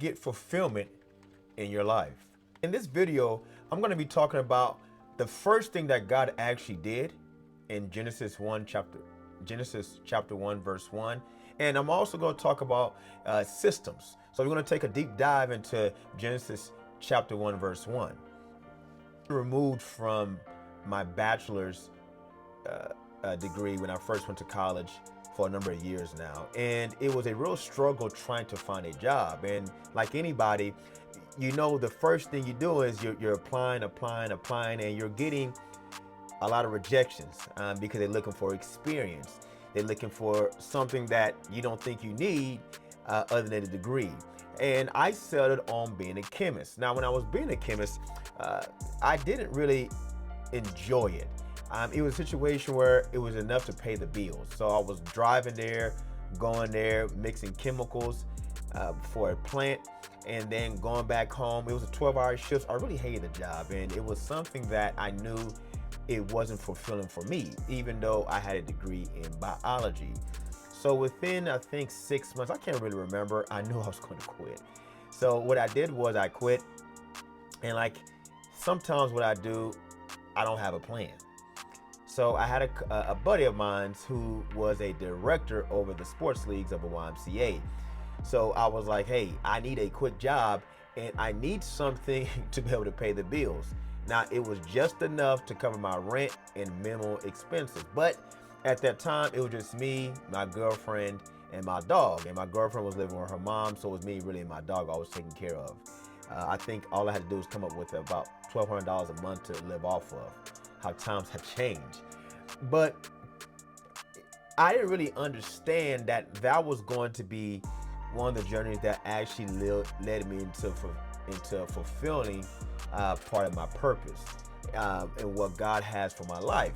get fulfillment in your life? In this video, I'm going to be talking about the first thing that God actually did in Genesis chapter 1 verse 1, and I'm also going to talk about systems. So we're going to take a deep dive into Genesis chapter 1 verse 1. Removed from my bachelor's degree when I first went to college for a number of years now, and it was a real struggle trying to find a job. And like anybody, you know, the first thing you do is you're applying, and you're getting a lot of rejections because they're looking for experience. They're looking for something that you don't think you need other than a degree. And I settled on being a chemist. Now, when I was being a chemist, I didn't really enjoy it. It was a situation where it was enough to pay the bills. So I was driving there, going there, mixing chemicals for a plant, and then going back home. It was a 12-hour shift. I really hated the job, and it was something that I knew it wasn't fulfilling for me, even though I had a degree in biology. So within, I think, 6 months, I can't really remember, I knew I was going to quit. So what I did was I quit, and like sometimes what I do, I don't have a plan. So I had a buddy of mine who was a director over the sports leagues of a YMCA. So I was like, hey, I need a quick job and I need something to be able to pay the bills. Now, it was just enough to cover my rent and minimal expenses. But at that time, it was just me, my girlfriend, and my dog. And my girlfriend was living with her mom, so it was me really and my dog I was taking care of. I think all I had to do was come up with about $1,200 a month to live off of. How times have changed. But I didn't really understand that that was going to be one of the journeys that actually led me into fulfilling part of my purpose and what God has for my life.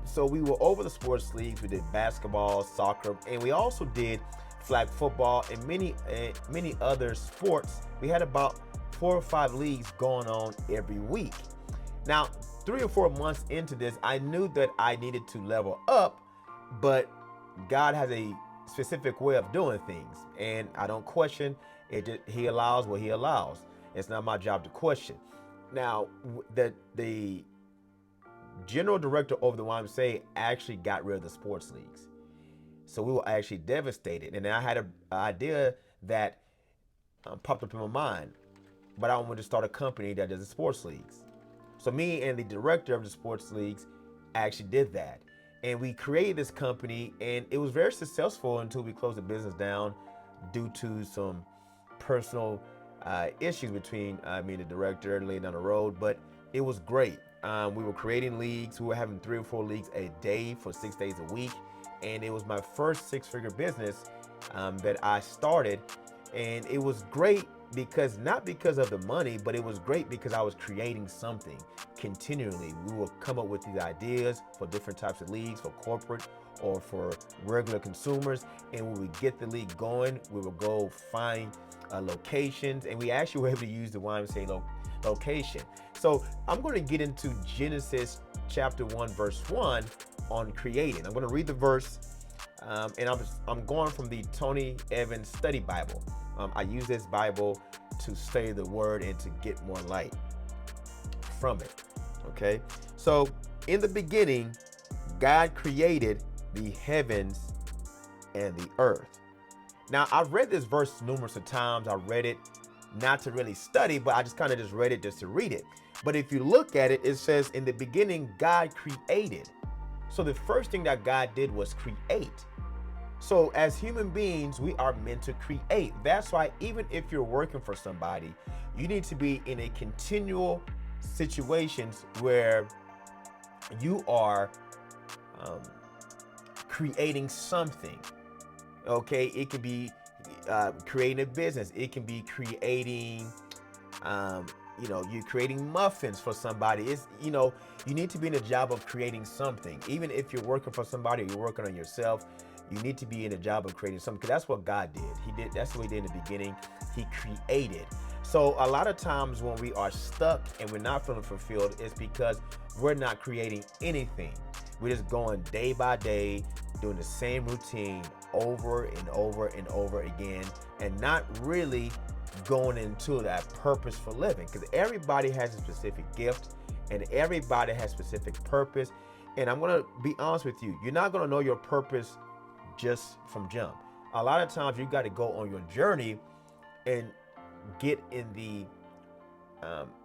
So we were over the sports leagues. We did basketball, soccer, and we also did flag football and many other sports. We had about 4 or 5 leagues going on every week. Now, 3 or 4 months into this, I knew that I needed to level up, but God has a specific way of doing things, and I don't question it. He allows what he allows. It's not my job to question. Now, the general director over the YMCA actually got rid of the sports leagues. So we were actually devastated. And then I had an idea that popped up in my mind, but I wanted to start a company that does the sports leagues. So me and the director of the sports leagues actually did that. And we created this company, and it was very successful until we closed the business down due to some personal issues between me and the director laying down the road. But it was great. We were creating leagues. We were having 3 or 4 leagues a day for 6 days a week. And it was my first 6-figure business that I started. And it was great because not because of the money, but it was great because I was creating something continually. We will come up with these ideas for different types of leagues, for corporate or for regular consumers. And when we get the league going, we will go find locations, and we actually were able to use the YMCA location. So I'm going to get into Genesis chapter 1 verse 1 on creating. I'm going to read the verse, and I'm going from the Tony Evans Study Bible. I use this Bible to study the word and to get more light from it. Okay, so in the beginning, God created the heavens and the earth. Now, I've read this verse numerous of times. I read it not to really study, but I just kind of just read it just to read it. But if you look at it, it says in the beginning, God created. So the first thing that God did was create. So as human beings, we are meant to create. That's why even if you're working for somebody, you need to be in a continual situations where you are creating something. Okay, it can be creating a business. It can be creating, you're creating muffins for somebody. It's, you need to be in a job of creating something. Even if you're working for somebody or you're working on yourself, you need to be in a job of creating something, because that's what God did. That's what he did in the beginning. He created. So a lot of times when we are stuck and we're not feeling fulfilled, it's because we're not creating anything. We're just going day by day, doing the same routine over and over and over again, and not really going into that purpose for living, because everybody has a specific gift and everybody has specific purpose. And I'm going to be honest with you, you're not going to know your purpose just from jump. A lot of times you got to go on your journey and get in the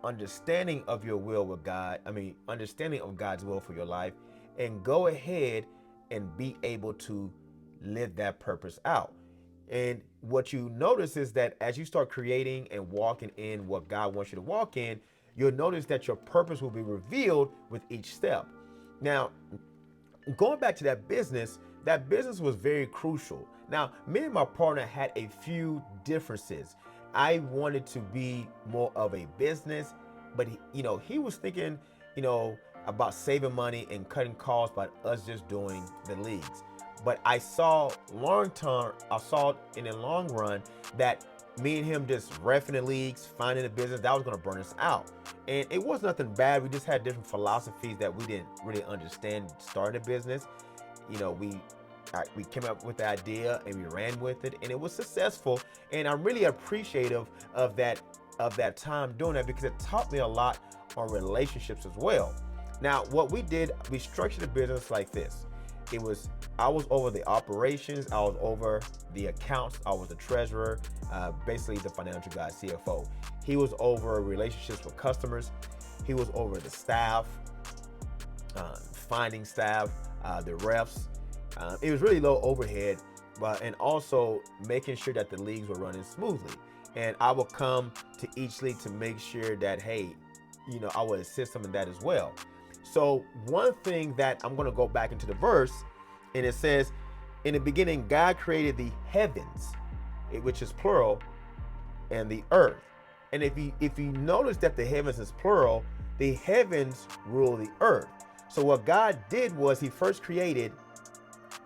understanding of your will with God. Understanding of God's will for your life, and go ahead and be able to live that purpose out. And what you notice is that as you start creating and walking in what God wants you to walk in, you'll notice that your purpose will be revealed with each step. Now, going back to that business was very crucial. Now, me and my partner had a few differences. I wanted to be more of a business, but he was thinking, about saving money and cutting costs by us just doing the leagues. But I saw in the long run that me and him just reffing the leagues, finding a business, that was going to burn us out. And it was nothing bad. We just had different philosophies that we didn't really understand starting a business. We came up with the idea and we ran with it, and it was successful. And I'm really appreciative of that time doing that, because it taught me a lot on relationships as well. Now, what we did, we structured the business like this. I was over the operations, I was over the accounts, I was the treasurer, basically the financial guy, CFO. He was over relationships with customers. He was over the staff, finding staff, the refs. It was really low overhead, and also making sure that the leagues were running smoothly. And I would come to each league to make sure that, hey, I would assist them in that as well. So one thing that I'm going to go back into the verse, and it says, in the beginning, God created the heavens, which is plural, and the earth. And if you notice that the heavens is plural, the heavens rule the earth. So what God did was he first created,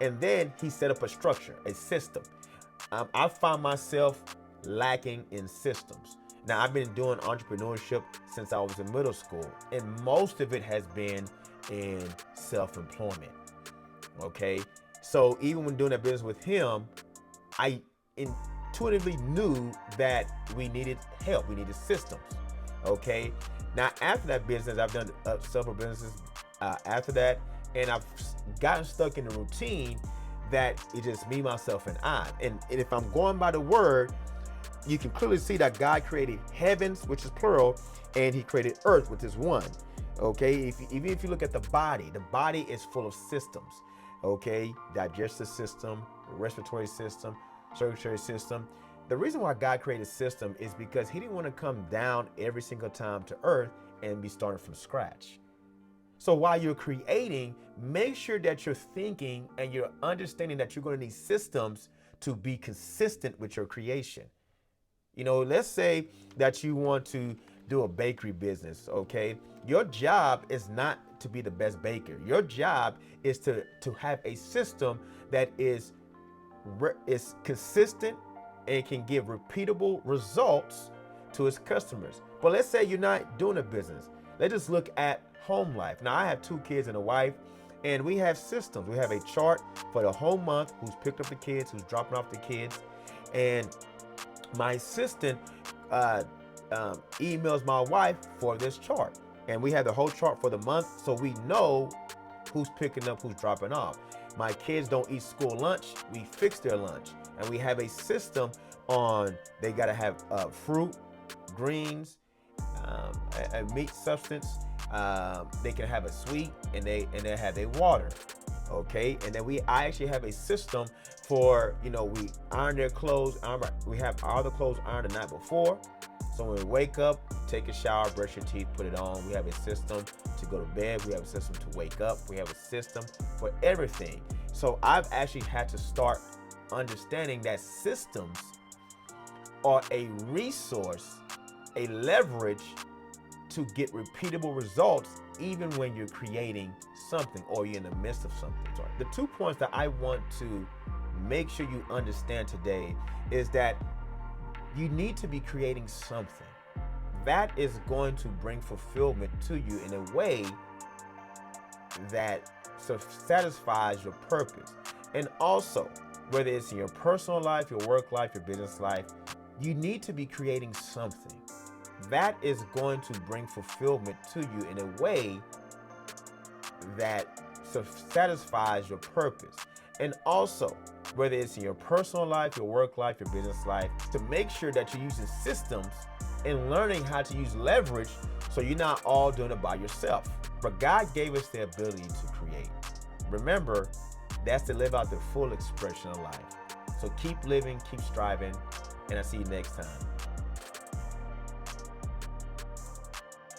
and then he set up a structure, a system. I find myself lacking in systems. Now, I've been doing entrepreneurship since I was in middle school, and most of it has been in self-employment. Okay, so even when doing that business with him, I intuitively knew that we needed help, we needed systems. Okay, now after that business, I've done several businesses after that, and I've gotten stuck in the routine that it's just me, myself, and I. And if I'm going by the word, you can clearly see that God created heavens, which is plural, and he created earth, which is one. Okay, even if you look at the body is full of systems. Okay, digestive system, respiratory system, circulatory system. The reason why God created a system is because he didn't want to come down every single time to earth and be starting from scratch. So while you're creating, make sure that you're thinking and you're understanding that you're going to need systems to be consistent with your creation. Let's say that you want to do a bakery business, okay? Your job is not to be the best baker. Your job is to have a system that is consistent and can give repeatable results to its customers. But let's say you're not doing a business. Let's just look at home life. Now, I have 2 kids and a wife, and we have systems. We have a chart for the whole month, who's picked up the kids, who's dropping off the kids, and my assistant emails my wife for this chart, and we have the whole chart for the month, so we know who's picking up, who's dropping off. My kids don't eat school lunch, we fix their lunch, and we have a system on they got to have fruit, greens, a meat substance. They can have a sweet, and they have their water. Okay, and then I actually have a system for, we iron their clothes. We have all the clothes ironed the night before. So when we wake up, take a shower, brush your teeth, put it on. We have a system to go to bed. We have a system to wake up. We have a system for everything. So I've actually had to start understanding that systems are a resource, a leverage to get repeatable results, even when you're creating something or you're in the midst of something. So the 2 points that I want to make sure you understand today is that you need to be creating something that is going to bring fulfillment to you in a way that satisfies your purpose. And also, whether it's in your personal life, your work life, your business life, You need to be creating something that is going to bring fulfillment to you in a way that satisfies your purpose. And also, whether it's in your personal life, your work life, your business life, to make sure that you're using systems and learning how to use leverage so you're not all doing it by yourself. But God gave us the ability to create. Remember, that's to live out the full expression of life. So keep living, keep striving, and I'll see you next time.